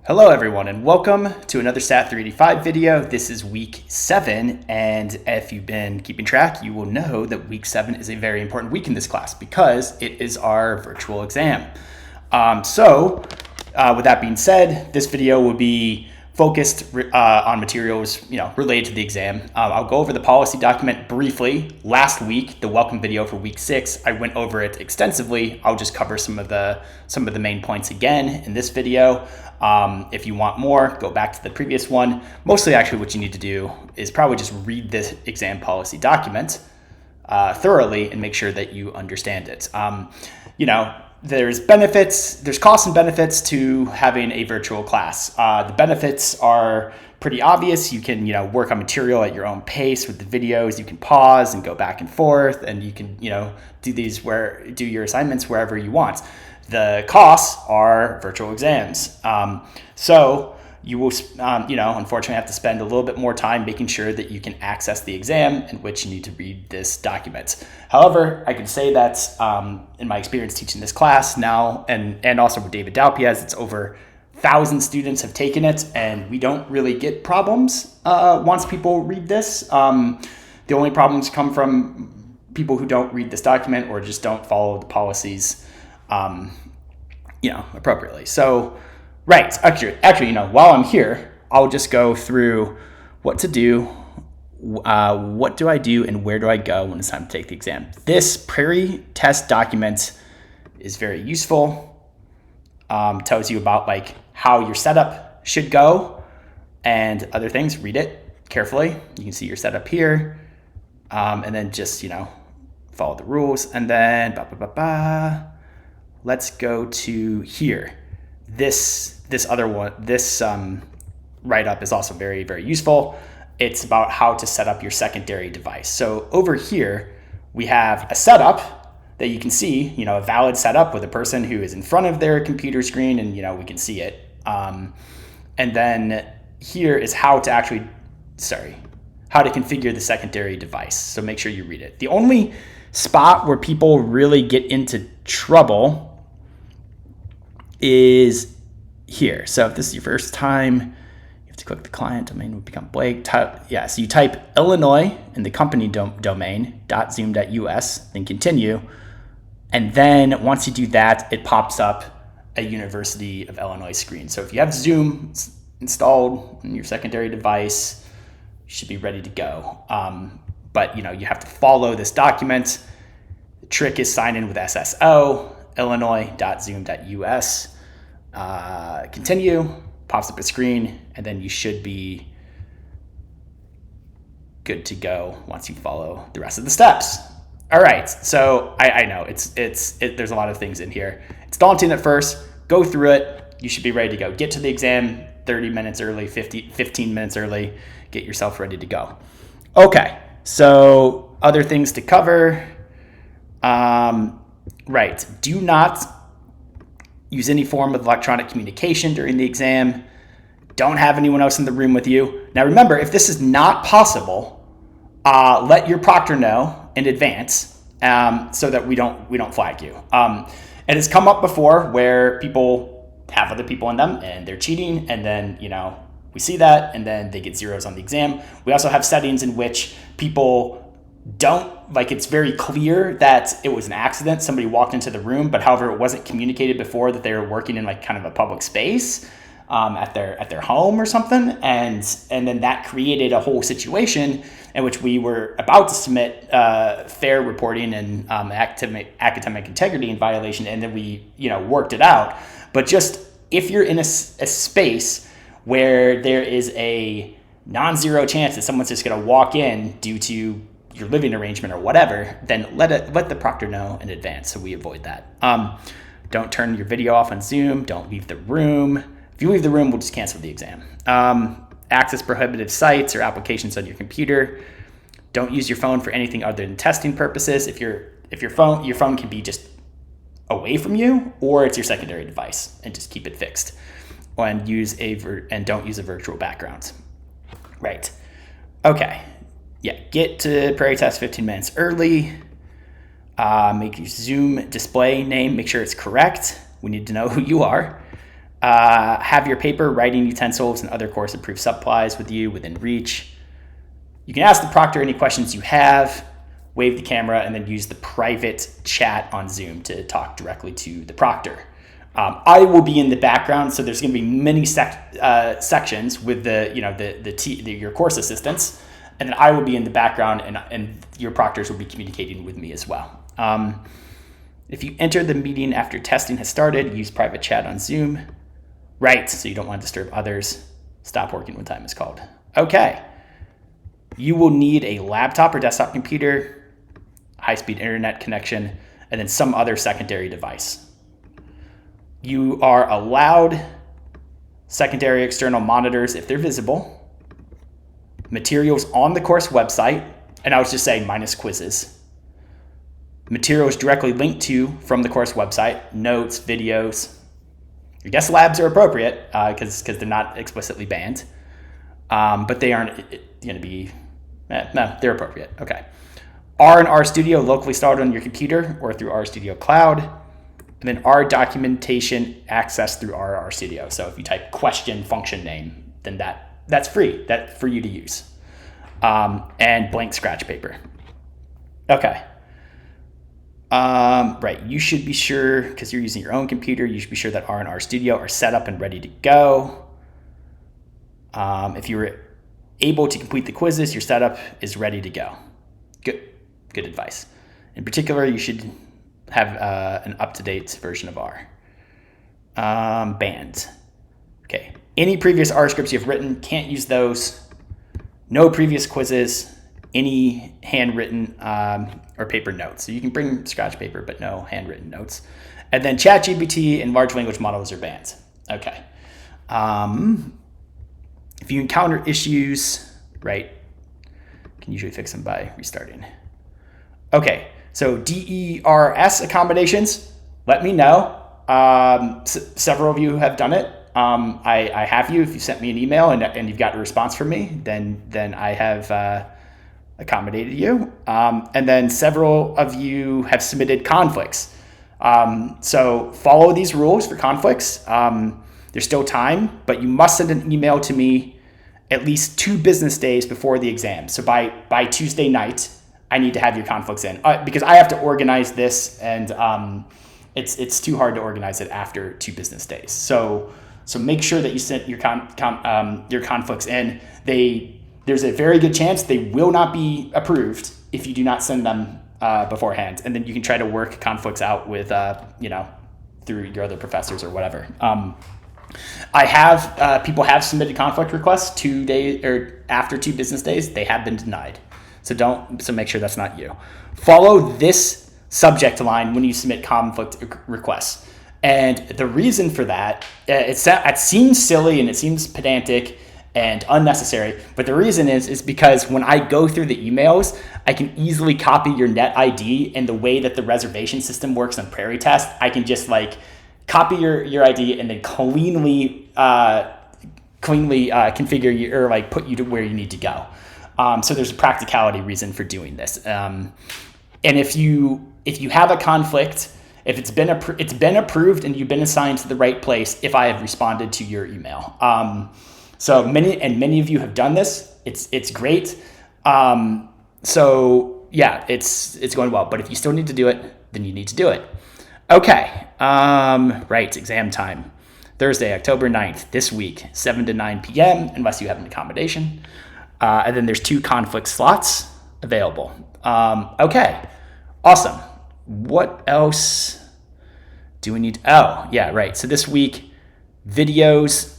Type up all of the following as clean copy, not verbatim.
Hello everyone and welcome to another Sat385 video. This is week 7, and if you've been keeping track, you will know that week 7 is a very important week in this class because it is our virtual exam. With that being said, this video will be focused on materials related to the exam. I'll go over the policy document briefly. Last week, the welcome video for week 6, I went over it extensively. I'll just cover some of the main points again in this video. If you want more, go back to the previous one. Mostly actually what you need to do is probably just read this exam policy document thoroughly and make sure that you understand it. There's costs and benefits to having a virtual class. The benefits are pretty obvious. You can, work on material at your own pace with the videos. You can pause and go back and forth, and you can, do your assignments wherever you want. The costs are virtual exams. So you will, unfortunately have to spend a little bit more time making sure that you can access the exam in which you need to read this document. However, I can say that in my experience teaching this class now, and also with David Dalpiaz, it's over 1,000 students have taken it, and we don't really get problems once people read this. The only problems come from people who don't read this document or just don't follow the policies appropriately. So, right, actually, while I'm here, I'll just go through what to do, what do I do, and where do I go when it's time to take the exam. This pre-test document is very useful. Tells you about how your setup should go and other things. Read it carefully. You can see your setup here, and then just follow the rules, and then let's go to here. This other one, this write-up is also very, very useful. It's about how to set up your secondary device. So over here, we have a setup that you can see, a valid setup with a person who is in front of their computer screen, and we can see it. And then here is how to configure the secondary device. So make sure you read it. The only spot where people really get into trouble is here. So if this is your first time, you have to click the client domain will become blank. So you type Illinois in the company domain .zoom.us, then continue. And then once you do that, it pops up a University of Illinois screen. So if you have Zoom installed on your secondary device, you should be ready to go. But you have to follow this document. The trick is sign in with SSO, illinois.zoom.us. Continue, pops up a screen, and then you should be good to go once you follow the rest of the steps. All right, so I know there's a lot of things in here. It's daunting at first. Go through it. You should be ready to go. Get to the exam 30 minutes early, 15 minutes early. Get yourself ready to go. Okay, so other things to cover. Right, do not use any form of electronic communication during the exam. Don't have anyone else in the room with you. Now remember, if this is not possible, let your proctor know in advance so that we don't flag you. And it's come up before where people have other people in them and they're cheating, and then we see that, and then they get zeros on the exam. We also have settings in which people don't, it's very clear that it was an accident. Somebody walked into the room, but however, it wasn't communicated before that they were working in kind of a public space at their home or something. And then that created a whole situation in which we were about to submit fair reporting and academic integrity in violation. And then we, worked it out. But just if you're in a space where there is a non-zero chance that someone's just going to walk in due to your living arrangement or whatever, then let the proctor know in advance so we avoid that. Don't turn your video off on Zoom. Don't leave the room. If you leave the room, we'll just cancel the exam. Access prohibited sites or applications on your computer. Don't use your phone for anything other than testing purposes. If your phone can be just away from you, or it's your secondary device, and just keep it fixed. And don't use a virtual background. Right. Okay. Yeah, get to Prairie Test 15 minutes early. Make your Zoom display name, make sure it's correct. We need to know who you are. Have your paper, writing utensils, and other course-approved supplies with you within reach. You can ask the proctor any questions you have, wave the camera, and then use the private chat on Zoom to talk directly to the proctor. I will be in the background, so there's going to be many sections with your course assistants, and then I will be in the background, and your proctors will be communicating with me as well. If you enter the meeting after testing has started, use private chat on Zoom. Right, so you don't want to disturb others. Stop working when time is called. Okay. You will need a laptop or desktop computer, high-speed internet connection, and then some other secondary device. You are allowed secondary external monitors if they're visible, materials on the course website, and I was just saying minus quizzes, materials directly linked to from the course website, notes, videos. I guess labs are appropriate because they're not explicitly banned, but they aren't going to be, no, they're appropriate. Okay. R and R Studio locally installed on your computer or through R Studio Cloud, and then R documentation access through R Studio. So if you type question function name, then that's free, that's for you to use, and blank scratch paper. Okay. Right, you should be sure, because you're using your own computer, you should be sure that R and R Studio are set up and ready to go. If you were able to complete the quizzes, your setup is ready to go. Good advice. In particular, you should have an up-to-date version of R. Banned. Okay, any previous R scripts you've written, can't use those. No previous quizzes, any handwritten or paper notes. So you can bring scratch paper, but no handwritten notes. And then ChatGPT and large language models are banned. Okay. If you encounter issues, right, you can usually fix them by restarting. Okay, so DERS accommodations, let me know. Several of you have done it. I have you. If you sent me an email and you've got a response from me, then I have accommodated you. And then several of you have submitted conflicts. So follow these rules for conflicts. There's still time, but you must send an email to me at least 2 business days before the exam. So by Tuesday night, I need to have your conflicts in because I have to organize this, and it's too hard to organize it after 2 business days. So make sure that you send your conflicts in. There's a very good chance they will not be approved if you do not send them beforehand, and then you can try to work conflicts out with through your other professors or whatever. I have people have submitted conflict requests 2 days or after 2 business days. They have been denied. So make sure that's not you. Follow this subject line when you submit conflict requests. And the reason for that, it seems silly and it seems pedantic and unnecessary, but the reason is because when I go through the emails, I can easily copy your net ID, and the way that the reservation system works on Prairie Test, I can just copy your ID and then cleanly configure you or put you to where you need to go. So there's a practicality reason for doing this. And if you have a conflict, if it's been approved and you've been assigned to the right place, if I have responded to your email. So many of you have done this. It's great. So yeah, it's going well. But if you still need to do it, then you need to do it. Okay. Right. Exam time. Thursday, October 9th, this week, 7 to 9 p.m. unless you have an accommodation. And then there's 2 conflict slots available. Okay. Awesome. What else do we need? Oh, yeah, right. So this week, videos.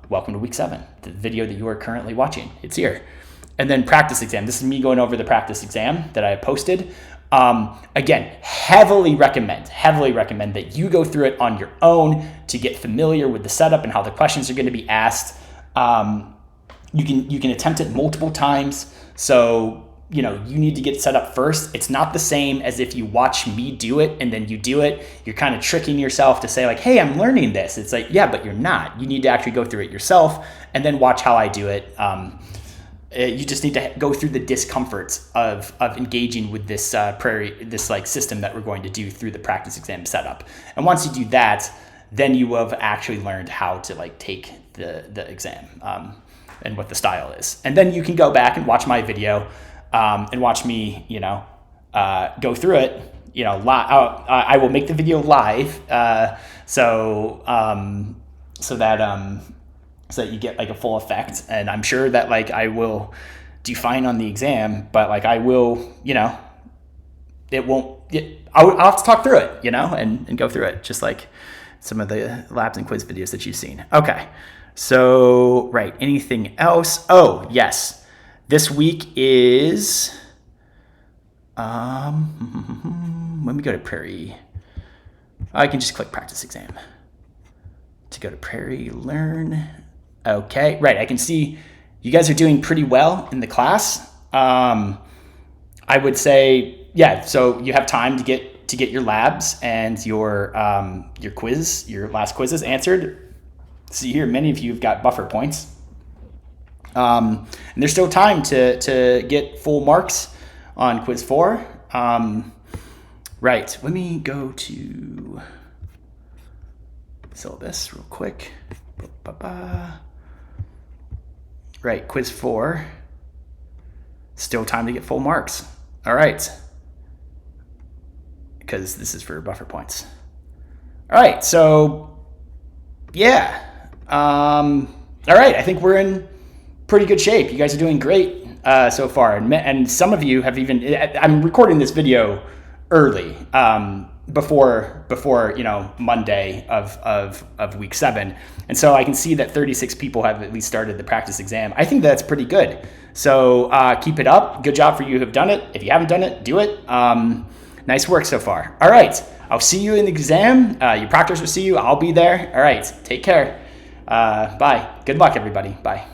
Welcome to week 7, the video that you are currently watching. It's here. And then practice exam. This is me going over the practice exam that I posted. Again, heavily recommend that you go through it on your own to get familiar with the setup and how the questions are going to be asked. You can attempt it multiple times. So, you need to get set up first. It's not the same as if you watch me do it and then you do it. You're kind of tricking yourself to say hey, I'm learning this. It's yeah, but you're not. You need to actually go through it yourself and then watch how I do it. You just need to go through the discomforts of engaging with this system that we're going to do through the practice exam setup. And once you do that, then you will have actually learned how to like take the exam and what the style is. And then you can go back and watch my video and watch me, go through it. I will make the video live, so that you get like a full effect. And I'm sure that like I will do fine on the exam, but like I will, it won't. I'll have to talk through it, and go through it, just like some of the labs and quiz videos that you've seen. Okay, so right, anything else? Oh yes, this week is when we go to Prairie. I can just click practice exam to go to Prairie Learn. Okay, right, I can see you guys are doing pretty well in the class. I would say, yeah, so you have time to get your labs and your quiz, your last quizzes answered. See here, many of you have got buffer points. And there's still time to get full marks on quiz 4. Right, let me go to syllabus real quick. Right, quiz 4. Still time to get full marks. All right. Because this is for buffer points. All right, so yeah. All right, I think we're in pretty good shape. You guys are doing great so far. And some of you have even, I'm recording this video early, before Monday of week 7. And so I can see that 36 people have at least started the practice exam. I think that's pretty good. So keep it up. Good job for you who have done it. If you haven't done it, do it. Nice work so far. All right, I'll see you in the exam. Your proctors will see you. I'll be there. All right, take care. Bye. Good luck, everybody. Bye.